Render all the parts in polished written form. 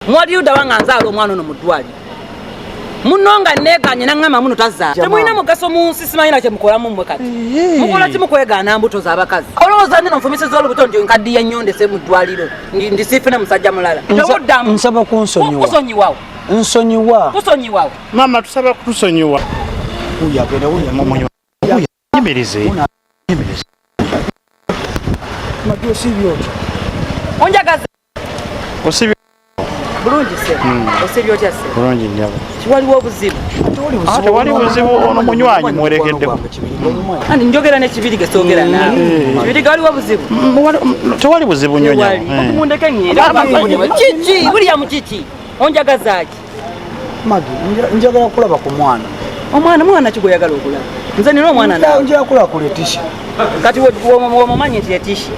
mwali yuda wanga nzalo omwana ono mudwali munonga neganye nangama muno tazza temwina mugaso mu sisimanyina kye mukola mu kati mukola kimukwegana mbuto z'abakazi olowooza ndino nfumisizza olubuto nti nkaddi ya nnyonde se mudwaliro ndisifune musajja mulala tewoddamu nsaba kunsonyiwa kusonyiwawo nsonyiwa kusonyiwawo mama tusaba kutusonyiwa uyagenda nyimirize madio sibyoto onjagaza osibye bulungi se osibye otya se bulungi nnyo kiwaliwo obuzibu tewali buzibu ono munywanyi mwerekeddeko ani njogera n'ekibirige soogera naawe kibirige waliwo obuzibu tewali buzibu nnyo okundeke ngenda kiki William kiki onjagazaaki magi njagala kulaba ku mwana kigoyagala okulaba nze nina omwana nawe njagala kulaba ku Letitia kati womumanyi nti Letitia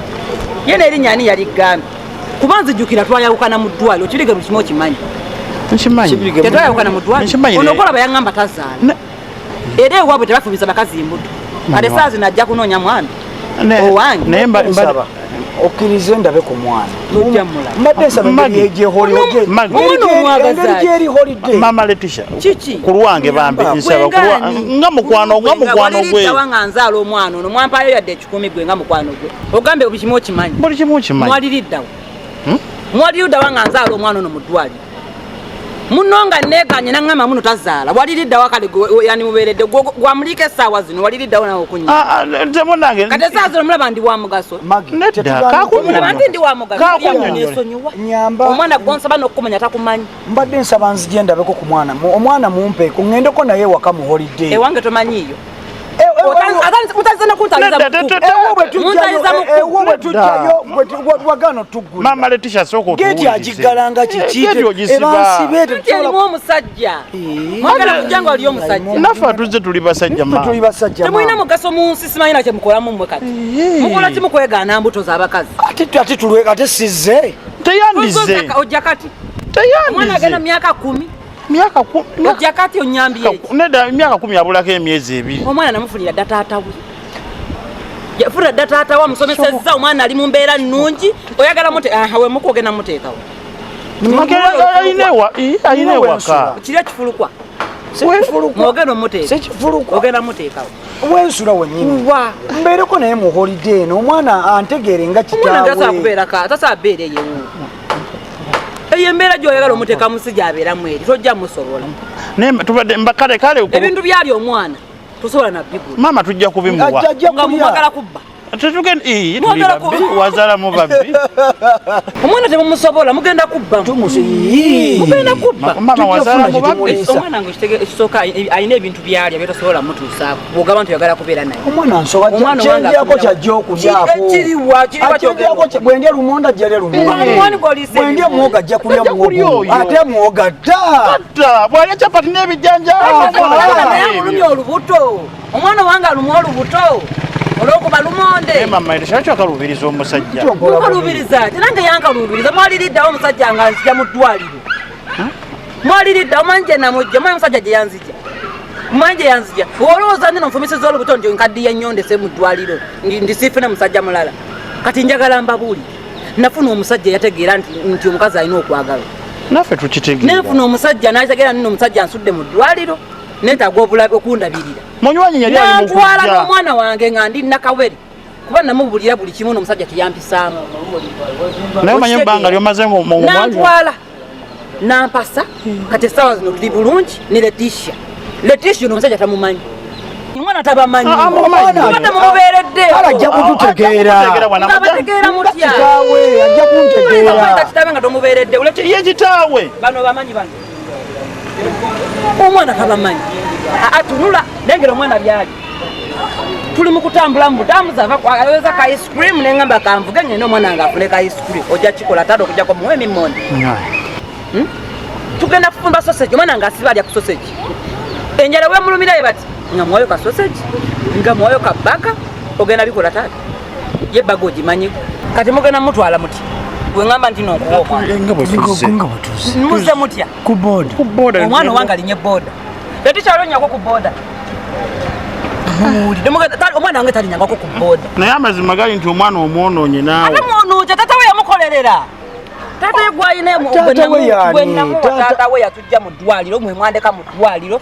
ye n'erinnya ani yali ggambi kuba nzijjukira twayawukana mu ddwaliro kibirige buli kimu okimanyi tetwayawukana mu ddwaliro ono okolaba yaŋŋamba tazaala era ewaabwe tebafubiza bakazi imbuto ate saa zino ajja kunoonya mwana owange naye okkirize ndabe ku mwana mbadde nsaba gyeri holiday mama Letitia kiki ku lwange bambi nsaba nga mukwano gwe wanga nzaala omwana ono mwampaayo yadde ekikumi gwe nga mukwano gwe ogambe buli kimu okimanyi buli kimu okimanyi mwaliriddawo mwaliridda wanga nzaala omwana ono mu ddwaliro munonga neganye nangama muno tazaala waliriddawo kale yani mubeeredde gwamulika essaawa zino waliriddawo nawe temunange kati essaawa zino mulaba ndi wa mugaso mulaba ndi wa mugaso nesonyiwa omwana gwonsaba n'okumanya takumanyi mbadde nsaba nzije ndabeko ku mwana omwana mumpeeko ŋŋendeko naye waka mu holiday ewange tomanyiiyo mama Letitia soko geti agigalanga kikierimu omusajja mwagala kujanga oli omusajja naffe atuzze tuli basajja temulina mugaso mu nsi simanyina kye mukolamu mmwe kati mukola kimukwegana mbuto z'abakazi ate sizze teyandize ojja kati omwana agenda myaka 10 ojja kati onyambye nedda emyaka 10 abulako emyezi 2 omwana namufunira dda taata we yafuna dda taata we amusomesezza omwana ali mu mbeera nnungi oyagala we mukogenda muteekawo ayina ewaka kiri ekifulukwa ogenda omuteeka ogenda muteekawo wensula wennyini mbeereko naye mu holiday eno omwana antegeere nga kitaawe tasabeera eyewo eyo embeera gy'oyagala omuteeka musi gy'abeeramu eri tojja musobola kale ebintu byali omwana tosobola nabbigula mama tujja kubimuwa nga mumwagala kubba wazalamu babbi omwana temumusobola mugenda kubba mugenda kubba omwana nga ekisooka alina ebintu byalya byetosobola mutuusaako bwogaba nti oyagala kubeera naye omwana kyajja okulyako bwendya lumonda ajjalya lumonda mwoga ajja kulya muwogo ate mwoga dda bwalya capati n'ebijjanja alumya olubuto omwana wange alumwa olubuto olwokuba lumonde mama Letitia akalubiriza omusajja mukalubiriza ate nange yankalubiriza mwaliriddawo omusajja nga nzija mu ddwaliro mwaliriddawo manje namujja mwaye omusajja gye yanzija manje yanzija olowooza ndino nfumisizza olubuto nti nkaddi ya nnyonde se mu ddwaliro ndisifune musajja mulala kati njagala mbabuuli nafuna omusajja yategeera nti omukazi alina okwagala naffe tukitegeera nenfuna omusajja nategeera nino omusajja nsudde mu ddwaliro nentaaga obulabe okundabirira munywanyi yali ali nantwala n'omwana wange nga ndi nakawere kuba namubulira buli kimu n'omusajja teyampisaamu naye omanye ebbanga lyomaze nantwala nampasa kati essaawa zino tuli bulungi ne Letitia ono omusajja tamumanyi omwana tabamanyi mumubeeredde ajja kututegeera mutya ajja kuntegeera kitabe nga tomubeeredde ye kitaawe bano bamanyi bano omwana tabamanyi atunula nengera omwana byali tuli mu kutambula mu butambuza aweza ka ice cream nengamba kanvuge ngenda omwana nga afune ka ice cream ojja kikola tado okujjako muwe emimmonde tugenda kufumba sausage omwana nga asiba alya ku sausage enjala wemulumirayo bati nga muwayo ka sausage nga muwayo ka baga ogenda bikola tado ye baga ogimanyi kati mugenda mutwala muti bwengamba nti nomuze mutya omwana owange alinye boda Letitia alonyako ku boda omwana wange talinyangako ku boda naye amazima gali nti omwana omwonoonye naawe ate mwonoonye tata we yamukolerera Tata yegwaine tata we yatujja mu ddwaliro mwe mwandeka mu ddwaliro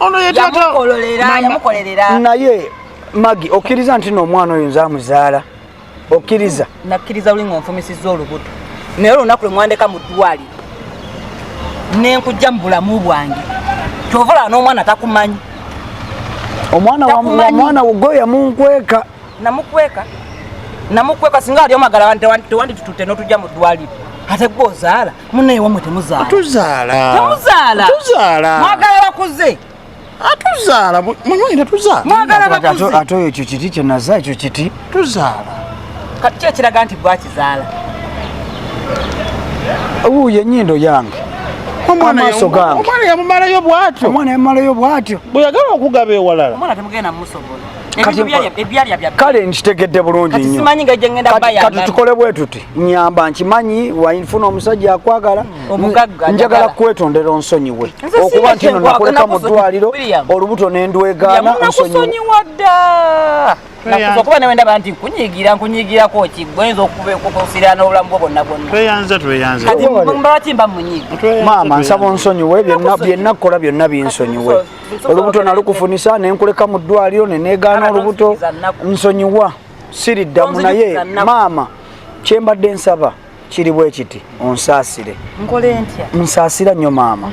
yamukolera naye Magi okkiriza nti n'omwana oyo nze amuzaala okkiriza nakkiriza lulinga onfumisizza olubuto naye olunaku lwe mwandeka mu ddwaliro nenkujja mu bulamu bwange kyovola n'omwana takumanyi omwana wogoya munkweka namukweka singa ali omagala tewandi tutute n'otujja mu ddwaliro ate gwe ozaala munnaye wamwe temuzaala mwagala bakuze atuzaala munywanyi tuzaala mwagala bakuze ate oyo ekyo kiti kyenaza ekyo kiti tuzaala kati kyekiraga nti bwakizaala wuuyo ennyindo yange amaaso gange omwana yamumalayo bw'atyo bwe yagala okugaba ewalala omwana temugenda mumusobola kale nkitegedde bulungi nnyo kati tukole bwe tuti nyamba nkimanyi wafuna omusajja akwagala njagala kwetondera onsonyiwe okuba nti no nakuleka mu ddwaliro olubuto n'endwegaana onsonyiwa dda nakuba newe ndaba nti nkunyigirako kiggwe oyinza okukusirira n'obulamu bwo bwonna kati mbawakimba munyiga maama nsaba onsonyiwe byenna kukola byonna binsonyiwe olubuto nalukufunisa nenkuleka mu ddwaliro neneegaana olubuto nsonyiwa siriddamu naye maama kyembadde nsaba kiri bwe kiti onsaasire nsaasira nnyo maama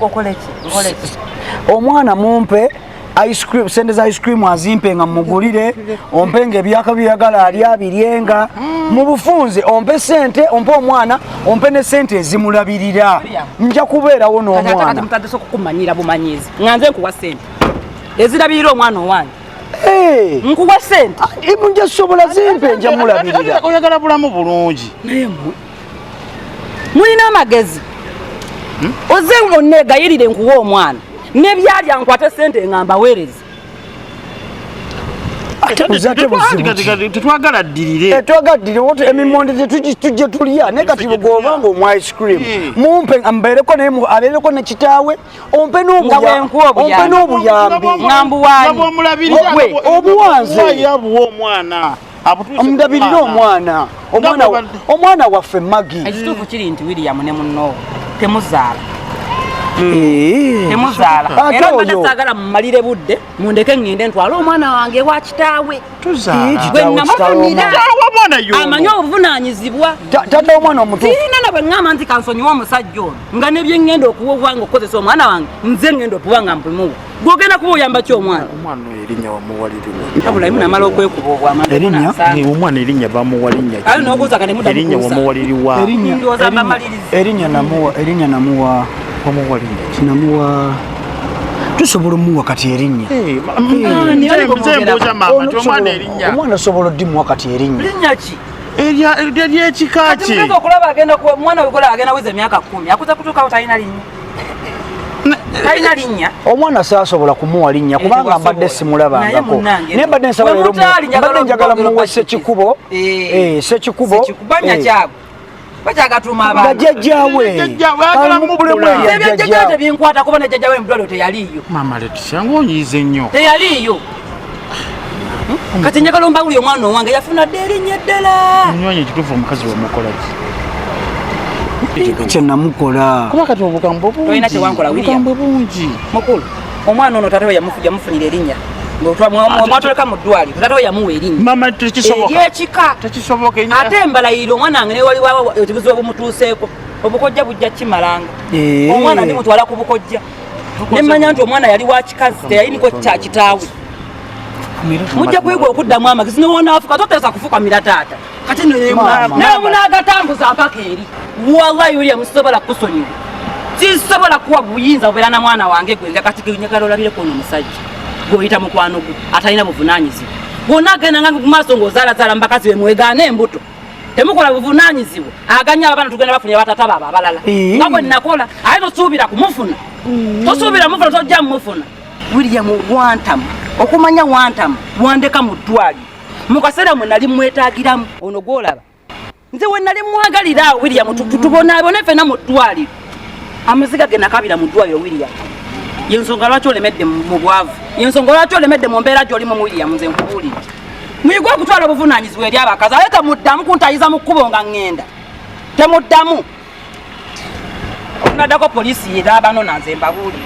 omwana mumpe ice cream sente za ice cream azimpe nga mugulire ompenga ebyaka byagala ali abiryenga mu bufunze ompe sente ompe omwana ompe ne sente ezimulabirira nja kubeerawo n'omwana mutadde okukumanyira bumanyizi nganze nkuwa sente ezirabirira omwana owange nkuwa sente nja sobola zimpe nja mulabirira oyagala bulamu bulungi naye mulina amagezi oze onneegayirire nkuwa omwana nebyali ankwate sente ngamba weereza tetwagala ddirire emimmonde tujje tulya naye kati bw'obanga omwa ice cream mumpe abeereko ne kitaawe ompe n'obuyambi obuwanze omulabirire omwana waffe Magi ekituufu kiri nti William ne munnoowo temuzaala era mbadde saagala mumalire budde mundeke ngende ntwale omwana wange wa kitaawe gwe namufunira amanyi obuvunaanyizibwa tata omwana omutuufu sirina na bwe ŋŋamba nti kansonyiwa omusajja ono nga nebye ŋŋenda okuwa obwanga okukozesa omwana wange nze ŋŋenda okuba nga mpimuwa gwogenda kuba oyamba ki omwana abulayimu namala okwekuba omwana erinnya bamuwa ali n'okuuza ka erinnya wamuwaliriwa ndowooza mbamaliriza erinnya namuwa namuwa tusobola omuwa kati erinnya omwana asobola oddimuwa kati erinnya ki eryekika ki okulaba omwana wekola agenda weza emyaka 10 akuza kutuukawo talina linnya omwana saasobola kumuwa linnya kubanga mbadde simulabangako naye mbadde nsaba leero mbadde njagala muwe sekikubo bakyagatuma bajjajjaawe alumubulemu ebyajjajjaawe tebinkwata kuba nejjajjaawe emudwaliro teyaliiyo mama letisyange onyiize nnyo teyaliiyo kati njagala ombawulire omwana owange yafuna dde erinnya ddala munywanyi ekituufu omukazi wamukola kyenamukola kuba kati obukambwe bungi mukulu omwana ono tatewe yamufunira erinnya mwatoleka mu ddwaliro tatewe yamuwa erinnya mama eryekika ate embalayiro omwana wange newaliwo ekibuzibu obumutuuseeko obukojja bujja kimalanga omwana ndimutwala ku bukojja nemmanya nti omwana yali wa kikazi teyaliniko kya kitaawe mujja kuyiga okuddamu amagezi newonaafuka toteesa kufukamira taata kati naye munaagatambuza mpaka eri wallahi William sisobola kusonyiwa sisobola kuwa buyinza bubeera na mwana wange gwe nga kati njagala olabireko ono omusajja gwoyita mukwano gwe atalina buvunaanyizibwa bwonna agenda nga kumaaso ng'ozaalazaala mubakazi bemwegaana embuto temukola buvunaanyizibwa aganya abaana tugenda bafunira batata baabo abalala nga bwe nakola aye tosuubira kumufuna tosuubira mufuna tojja mufuna William wantamu okumanya wantamu wandeka mu ddwaliro mu kaseera mwe nali mwetaagiramu ono gwolaba nze we nali mwagalira William tubonaabone ffenna mu ddwaliro amaziga ge nakabira mu ddwaliro William yensonga lwaki olemedde mu bwavu yensonga lwaki olemedde mu mbeera gy'olimu mu William nze nkubuulire muyigwe okutwala obuvunaanyizibwa eri abakazi ale temuddamu kuntayiza mu kkubo nga ŋŋenda temuddamu naddako poliisi era abanona nze mbabuli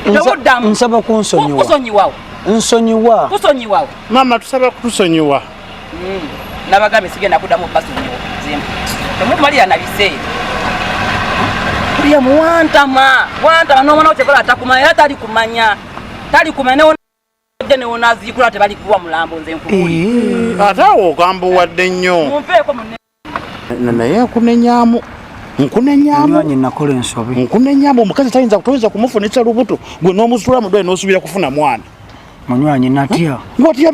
nsaba kunsonyiwa kusonyiwawo maama tusaba kutusonyiwa nabagambe sigenda kuddamu basonyiwa temumalira na biseera kulya muwantama n'omwana wotekola atakumanya era tali kumanya newonaziikula tebalikuwa mulambo nze nkubuli ate awo okambuwadde nnyo mumpeeko naye nkunenyamu nakola ensobi nkunenyamu omukazi toyinza kumufunisa lubuto gwe n'omusula mudwali n'osuubira kufuna mwana munywanyi natya ng'otya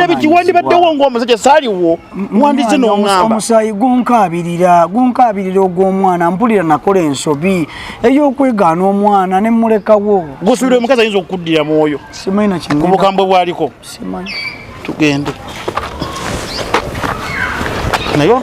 biki wandibaddewo ng'omusajja saaliwo mwandize n'oŋŋamba omusaayi gunkabirira ogw'omwana mpulira nakola ensobi ey'okwegaana omwana ne mulekawo gwosuubira omukazi ayinza okukuddira mwoyo simanyi ku bukambwe bwaliko simanyi tugende nayo